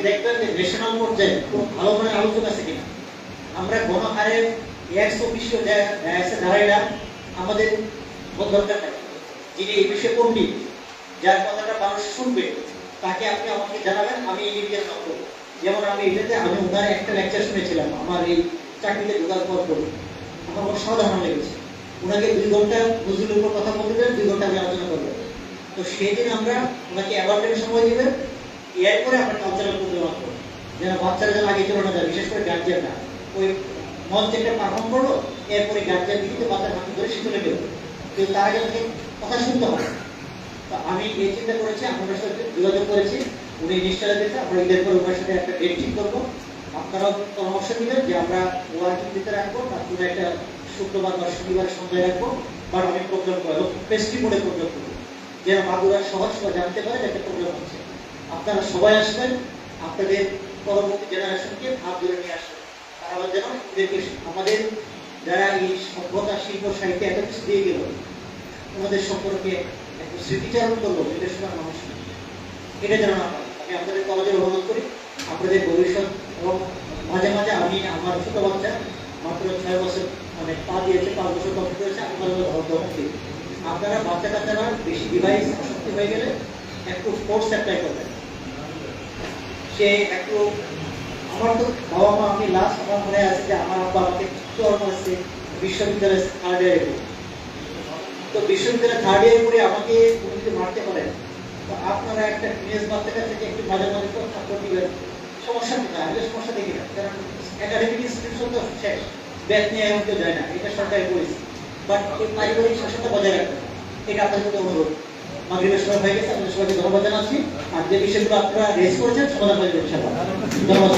দেখবেন যে ন্যাশনাল পর্যায়ে খুব ভালো করে আলোচনা আছে কিনা। আমরা গণহারে 120 দাঁড়াইলা আমাদের দরকার নাই। যিনি এই বিষয়ে পণ্ডিত, যার কথাটা মানুষ শুনবে, তাকে আপনি আমাকে জানাবেন, আমি ইমিডিয়েট করব। যেমন আমি ওনার একটা লেকচার শুনেছিলাম আমার এই চাকরিতে ঢোকার পর আমার অসাধারণ লেগেছে। ওনাকে 2 ঘন্টা নজরুলের উপর কথা বলতে দেবেন, 2 ঘন্টা আমি আলোচনা করবো। তো সেই দিন আমরা ওনাকে অ্যাওয়ার্ডের সময় দিবেন, এরপরে আপনার কালচারাল প্রোগ্রাম করবো, যেন বাচ্চারা যেন আগে চলে না যায়, বিশেষ করে গার্জিয়ানরা ওই মঞ্চে একটা পারফর্ম করলো, এরপরে গার্জিয়ান দিকে বাচ্চার হাতে ধরে সে চলে গেল, কিন্তু তার আগে আমাকে কথা শুনতে হবে। তো আমি এই চিন্তা করেছি, আপনার সাথে যোগাযোগ করেছি, উনি নিশ্চয় দিতে, আমরা ঈদের পরে ওনার সাথে একটা ডেট ঠিক করবো। আপনারাও পরামর্শ দিবেন যে আমরা ওয়ার্কিং দিতে রাখবো, তারপরে একটা শুক্রবার বা শনিবার সন্ধ্যায় রাখবো, বাট আমি প্রোগ্রাম করবো, ফেস্টিভ মোডে প্রোগ্রাম করবো, যেন মাগুরা সহজ জানতে পারে যে একটা প্রোগ্রাম হচ্ছে। আপনারা সবাই আসবেন, আপনাদের পরবর্তী জেনারেশনকে ভাব ধরে নিয়ে আসবেন, তারা যেন আমাদের যারা এই সভ্যতা শিল্প সাহিত্যে এত কিছু দিয়ে গেল, আমাদের সম্পর্কে একটু স্মৃতিচারণ করবো, এটা শোনার মানুষ এটা যেন না পারে। আমি আপনাদের কলেজের অনুরোধ করি, আপনাদের ভবিষ্যৎ, এবং মাঝে মাঝে আমি আমার ছোট বাচ্চা মাত্র 6 বছর মানে পা দিয়েছে, 5 বছর কমপ্লিট করেছে, আপনারা বাচ্চা কাচ্চারা বেশি ডিভাইস আসক্তি হয়ে গেলে একটু ফোর্স অ্যাপ্লাই করবেন। সে একটু, আমার তো বাবা মা, আমি লাস্ট আমার মনে আছে যে আমার আব্বা আমাকে চর করেছে বিশ্ববিদ্যালয়ের 3rd ইয়ারে। তো বিশ্ববিদ্যালয়ের 3rd ইয়ার করে আমাকে উনি যদি মারতে পারেন, তো আপনারা একটা টিনেজ বাচ্চাটা থেকে একটু মাঝে মাঝে থাপ্পড় দিবেন, সমস্যা নেই, আসলে সমস্যা দেখি না, কারণ একাডেমিক ইনস্টিটিউশন তো শেষ, ব্যাচ নিয়ে এখন কেউ যায় না, এটা সরকারি পলিসি। বাট এই পারিবারিক শাসনটা বজায় রাখতে হবে, এটা আপনাদের প্রতি অনুরোধ। মাগরিবের সময় হয়ে গেছে, আপনাদের সবাইকে ধন্যবাদ জানাচ্ছি। আর যে বিষয়গুলো আপনারা রেজ করেছেন সমাধান করে দেবেন। ধন্যবাদ।